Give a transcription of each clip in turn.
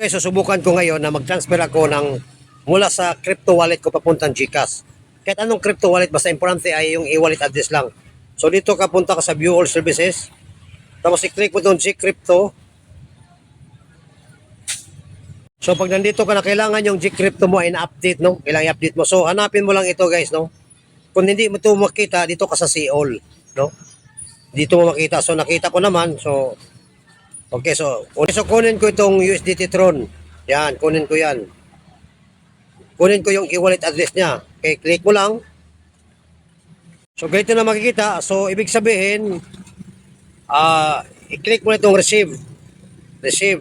Okay, susubukan ko ngayon na mag-transfer ako ng mula sa crypto wallet ko papuntang GCash. Kahit anong crypto wallet, basta importante ay yung e-wallet address lang. So dito ka punta ka sa View All Services. Tapos i-click mo doon G-Crypto. So pag nandito ka na, kailangan yung G-Crypto mo ay na-update, no? Kailangan i-update mo. So hanapin mo lang ito, guys, no? Kung hindi mo ito makita, dito ka sa See All, no? Dito mo makita. So nakita ko naman. So okay, so kunin ko itong USDT Tron. Yan, kunin ko yan. Kunin ko yung e-wallet address niya. Okay, click mo lang. So ganito na makikita. So ibig sabihin, i-click mo na itong receive. Receive.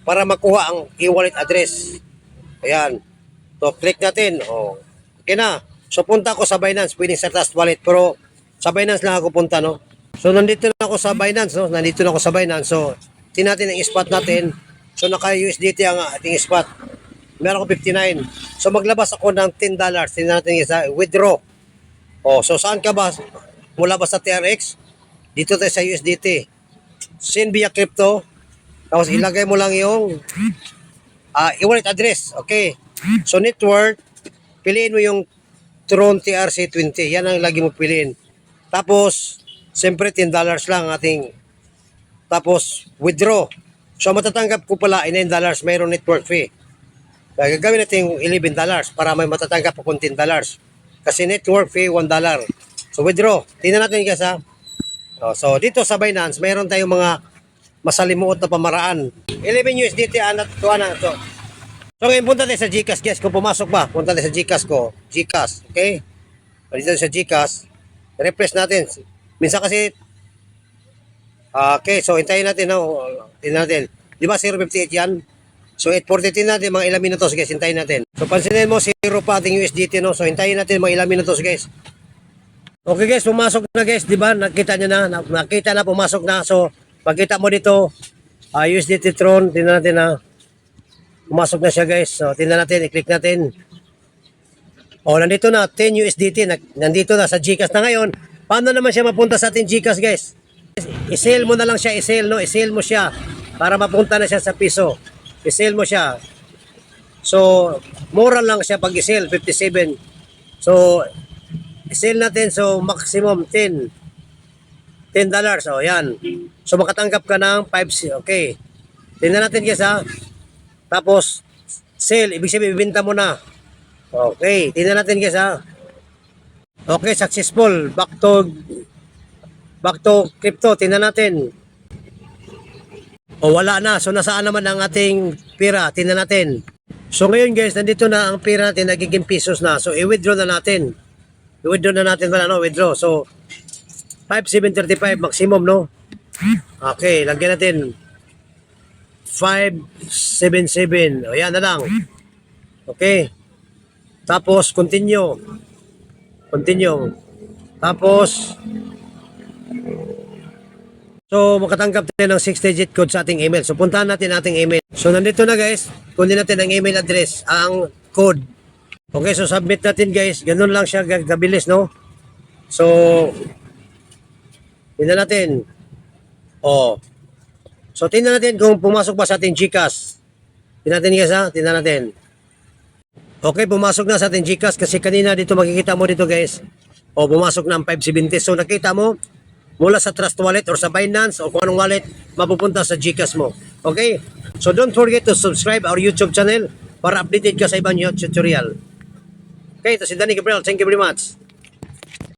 Para makuha ang e-wallet address. Ayan. So click natin. Oh, okay na. So punta ako sa Binance. Pwedeng sa Trust Wallet. Pero sa Binance lang ako punta, no? So nandito na ako sa Binance, no? Nandito na ako sa Binance. So tingnan natin ang spot natin. So naka USDT ang ating spot. Meron ko 59. So maglabas ako ng $10. Tingnan natin isa, withdraw. Oh, so saan ka ba? Mula ba sa TRX? Dito tayo sa USDT. Send via crypto. Tapos ilagay mo lang yung e-wallet address. Okay. So network, piliin mo yung Tron TRC20. Yan ang lagi mo piliin. Tapos siyempre $10 lang ating. Tapos withdraw. So matatanggap ko pala ay $9. Mayroon network fee. Gagawin natin yung $11 para may matatanggap akong $10. Kasi network fee $1. So withdraw. Tingnan natin guys ha. So dito sa Binance, mayroon tayong mga masalimuot na pamaraan. 11 USDT to. So ngayon punta tayo sa GCash guys. Kung pumasok ba, punta tayo sa GCash ko. GCash, okay? Dito sa GCash, refresh natin. Minsan kasi okay, so hintayin natin. Tingnan natin. Di ba 0.58 yan? So 8.43 natin, mga ilang minutos guys, hintayin natin. So pansinin mo, 0 pa ating USDT, no? So hintayin natin mga ilang minutos guys. Okay guys, pumasok na guys, di ba? Nakita nyo na, nakita na, pumasok na. So pagkita mo dito, USDT Tron, tingnan natin na pumasok na siya guys. So tingnan natin, i-click natin. Nandito na, 10 USDT, nandito na sa GCash na ngayon. Paano naman siya mapunta sa ating GCash guys? I-sell mo na lang siya, i-sell, no? I-sell mo siya para mapunta na siya sa piso. I-sell mo siya. So, mura lang siya pag i-sell, 57. So, i-sell natin, so maximum $10. So, yan. So, makatanggap ka ng 5. Okay. Tingnan natin guys ha. Tapos, sell. Ibig sabihin, ibenta mo na. Okay. Tingnan natin guys ha. Okay, successful. Back to crypto. Tingnan natin. Wala na. So, nasaan naman ang ating pera? Tingnan natin. So, ngayon guys, nandito na ang pera natin, nagiging pesos na. So, i-withdraw na natin. I-withdraw na natin pala, no? Withdraw. So, 5,735 maximum, no? Okay, lagyan natin 577. Yan na lang. Okay. Tapos, continue. Continue. Tapos, so, makatanggap tayo ng 6-digit code sa ating email. So, puntahan natin ating email. So, nandito na guys. Kunin natin ang email address, ang code. Okay, so submit natin guys. Ganun lang siya kabilis, no? So, tingnan natin. So, tingnan natin kung pumasok ba sa ating GCash. Tingnan natin guys ha. Tingnan natin. Okay, pumasok na sa ating GCash kasi kanina dito makikita mo dito guys. Pumasok na ang 570. So, nakita mo, mula sa Trust Wallet or sa Binance o kung anong wallet, mapupunta sa GCash mo. Okay? So don't forget to subscribe our YouTube channel para updated ka sa ibang tutorial. Okay, ito si Danny Gabriel. Thank you very much.